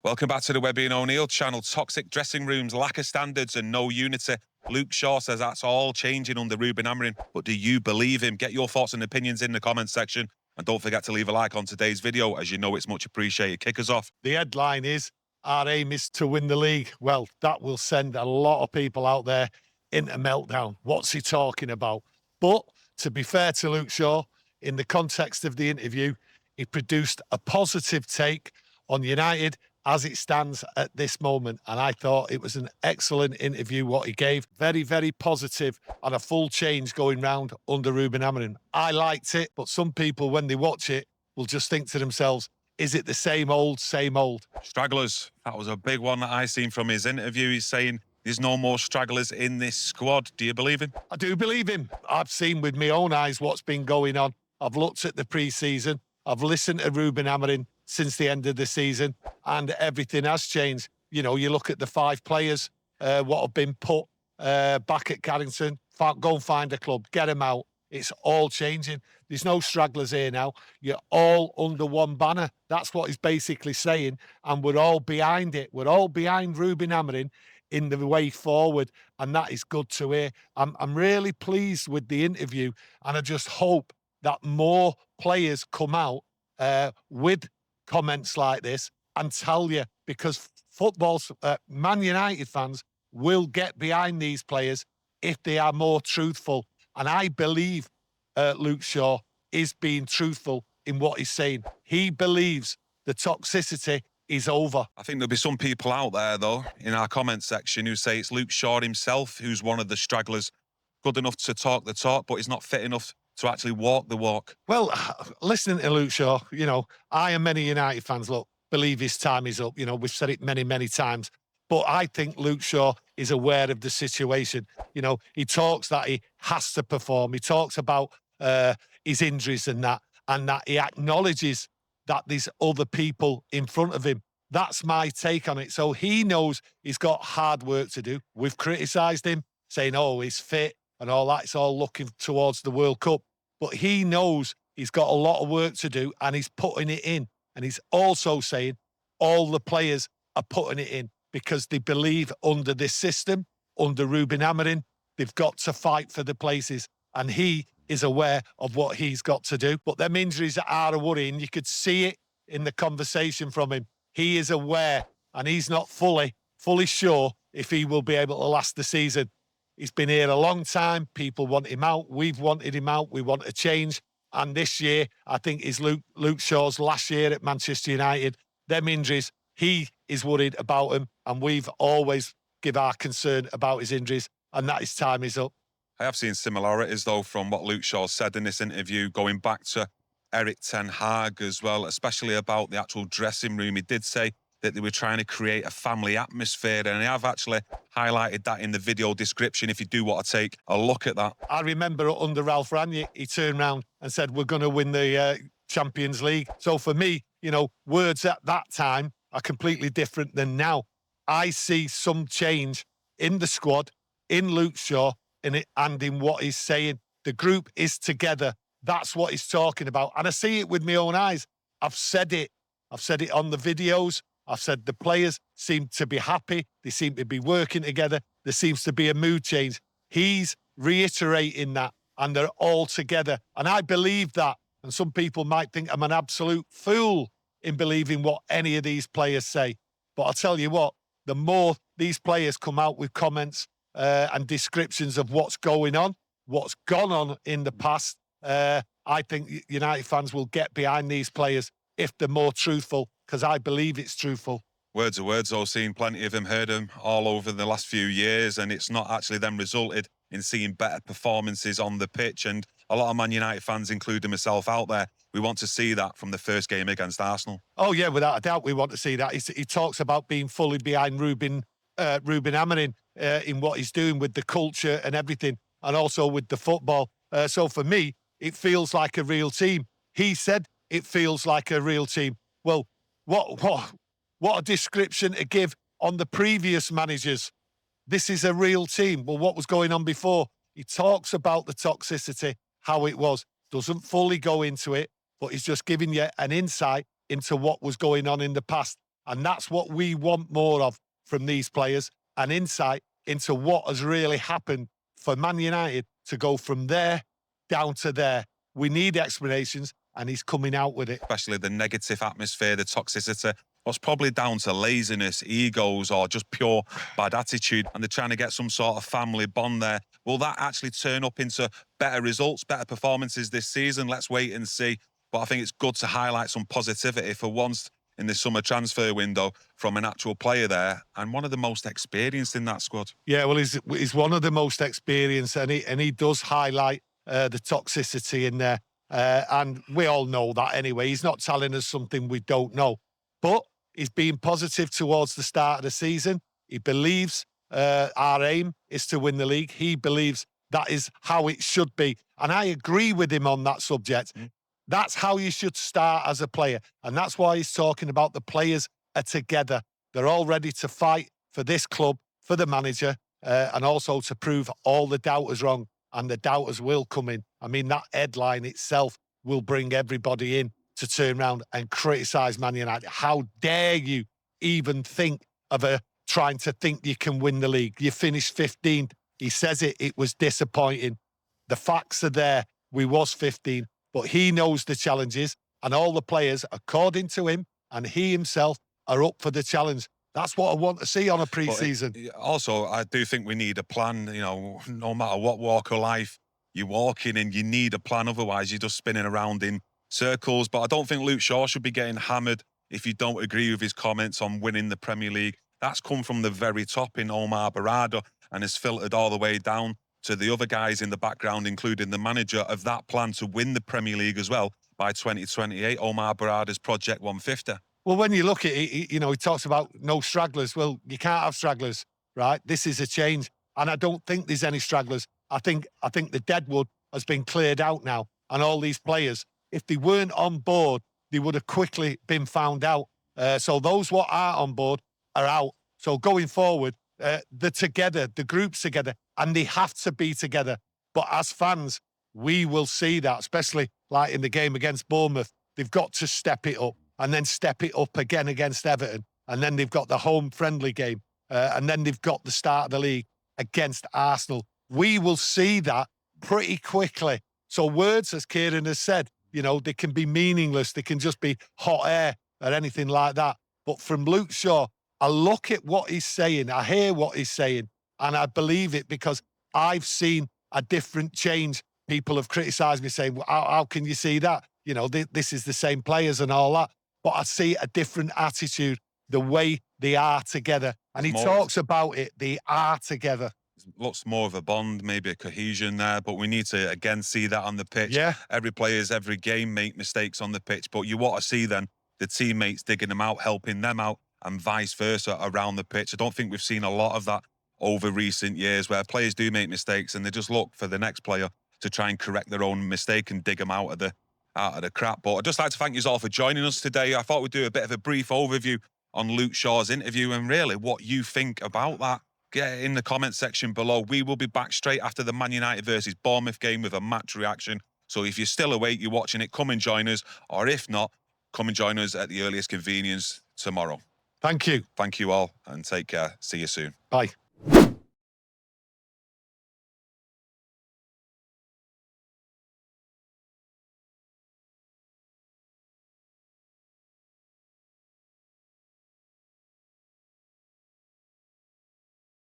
Welcome back to the Webby O'Neill channel. Toxic dressing rooms, lack of standards and no unity. Luke Shaw says that's all changing under Ruben Amorim. But do you believe him? Get your thoughts and opinions in the comments section. And don't forget to leave a like on today's video, as you know it's much appreciated. Kick us off. The headline is, our aim is to win the league. Well, that will send a lot of people out there into meltdown. What's he talking about? But to be fair to Luke Shaw, in the context of the interview, he produced a positive take on United as it stands at this moment. And I thought it was an excellent interview, what he gave. Very, very positive and a full change going round under Ruben Amorim. I liked it, but some people, when they watch it, will just think to themselves, is it the same old, same old? Stragglers, that was a big one that I seen from his interview. He's saying there's no more stragglers in this squad. Do you believe him? I do believe him. I've seen with my own eyes what's been going on. I've looked at the pre-season. I've listened to Ruben Amorim since the end of the season, and everything has changed. You know, you look at the 5 players, what have been put back at Carrington. Go and find a club, get them out. It's all changing. There's no stragglers here now. You're all under one banner. That's what he's basically saying, and we're all behind it. We're all behind Ruben Amorim in the way forward, and that is good to hear. I'm really pleased with the interview, and I just hope that more players come out with comments like this and tell you, because football's Man United fans will get behind these players if they are more truthful. And I believe Luke Shaw is being truthful in what he's saying. He believes the toxicity is over. I think there'll be some people out there, though, in our comment section who say it's Luke Shaw himself who's one of the stragglers, good enough to talk the talk, but he's not fit enough to actually walk the walk. Well, listening to Luke Shaw, you know, I and many United fans, look, believe his time is up. You know, we've said it many, many times. But I think Luke Shaw is aware of the situation. You know, he talks that he has to perform. He talks about his injuries and that he acknowledges that there's other people in front of him. That's my take on it. So he knows he's got hard work to do. We've criticised him, saying, oh, he's fit and all that. It's all looking towards the World Cup. But he knows he's got a lot of work to do, and he's putting it in. And he's also saying all the players are putting it in because they believe under this system, under Ruben Amorim, they've got to fight for the places. And he is aware of what he's got to do. But them injuries are a worry, and you could see it in the conversation from him. He is aware, and he's not fully sure if he will be able to last the season. He's been here a long time. People want him out. We've wanted him out. We want a change. And this year, I think, is Luke Shaw's last year at Manchester United. Them injuries, he is worried about them. And we've always give our concern about his injuries, and that his time is up. I have seen similarities, though, from what Luke Shaw said in this interview, going back to Erik Ten Hag as well, especially about the actual dressing room. He did say that they were trying to create a family atmosphere, and I have actually highlighted that in the video description if you do want to take a look at that. I remember under Ralph Rangnick, he turned around and said, we're going to win the Champions League. So for me, you know, words at that time are completely different than now. I see some change in the squad, in Luke Shaw, and in what he's saying. The group is together. That's what he's talking about. And I see it with my own eyes. I've said it. I've said it on the videos. I've said the players seem to be happy. They seem to be working together. There seems to be a mood change. He's reiterating that, and they're all together. And I believe that. And some people might think I'm an absolute fool in believing what any of these players say. But I'll tell you what, the more these players come out with comments and descriptions of what's going on, what's gone on in the past, I think United fans will get behind these players if they're more truthful, because I believe it's truthful. Words are words. I've seen plenty of them, heard them all over the last few years, and it's not actually then resulted in seeing better performances on the pitch. And a lot of Man United fans, including myself out there, we want to see that from the first game against Arsenal. Oh, yeah, without a doubt, we want to see that. He talks about being fully behind Ruben Amorim in what he's doing with the culture and everything, and also with the football. So for me, it feels like a real team. He said it feels like a real team. Well, what a description to give on the previous managers. This is a real team. Well, what was going on before? He talks about the toxicity, how it was. Doesn't fully go into it, but he's just giving you an insight into what was going on in the past. And that's what we want more of from these players, an insight into what has really happened for Man United to go from there down to there. We need explanations, and he's coming out with it. Especially the negative atmosphere, the toxicity, what's probably down to laziness, egos, or just pure bad attitude, and they're trying to get some sort of family bond there. Will that actually turn up into better results, better performances this season? Let's wait and see. But I think it's good to highlight some positivity for once in the summer transfer window from an actual player there, and one of the most experienced in that squad. Yeah, well, he's one of the most experienced, and he does highlight the toxicity in there. And we all know that anyway. He's not telling us something we don't know. But he's being positive towards the start of the season. He believes our aim is to win the league. He believes that is how it should be. And I agree with him on that subject. That's how you should start as a player. And that's why he's talking about the players are together. They're all ready to fight for this club, for the manager, and also to prove all the doubters wrong. And the doubters will come in. I mean, that headline itself will bring everybody in to turn around and criticise Man United. How dare you even think of trying to think you can win the league? You finished 15th. He says it was disappointing. The facts are there. We was 15, but he knows the challenges, and all the players, according to him, and he himself, are up for the challenge. That's what I want to see on a pre-season. Also, I do think we need a plan. You know, no matter what walk of life you're walking in, you need a plan. Otherwise, you're just spinning around in circles. But I don't think Luke Shaw should be getting hammered if you don't agree with his comments on winning the Premier League. That's come from the very top in Omar Barada and has filtered all the way down to the other guys in the background, including the manager of that plan to win the Premier League as well by 2028, Omar Barada's Project 150. Well, when you look at it, he talks about no stragglers. Well, you can't have stragglers, right? This is a change. And I don't think there's any stragglers. I think the deadwood has been cleared out now. And all these players, if they weren't on board, they would have quickly been found out. So those what are on board are out. So going forward, they're together, the group's together, and they have to be together. But as fans, we will see that, especially like in the game against Bournemouth. They've got to step it up. And then step it up again against Everton. And then they've got the home friendly game. And then they've got the start of the league against Arsenal. We will see that pretty quickly. So words, as Kieron has said, they can be meaningless. They can just be hot air or anything like that. But from Luke Shaw, I look at what he's saying. I hear what he's saying. And I believe it because I've seen a different change. People have criticised me saying, well, how can you see that? This is the same players and all that. But I see a different attitude, the way they are together. And he talks about it, they are together. Looks more of a bond, maybe a cohesion there, but we need to, again, see that on the pitch. Yeah. Every players, every game make mistakes on the pitch, but you want to see then the teammates digging them out, helping them out, and vice versa around the pitch. I don't think we've seen a lot of that over recent years where players do make mistakes and they just look for the next player to try and correct their own mistake and dig them out of the crap. But I'd just like to thank you all for joining us today. I thought we'd do a bit of a brief overview on Luke Shaw's interview and really what you think about that. Get in the comment section below. We will be back straight after the Man United versus Bournemouth game with a match reaction. So if you're still awake, you're watching it, come and join us. Or if not, come and join us at the earliest convenience tomorrow. Thank you. Thank you all and take care. See you soon. Bye.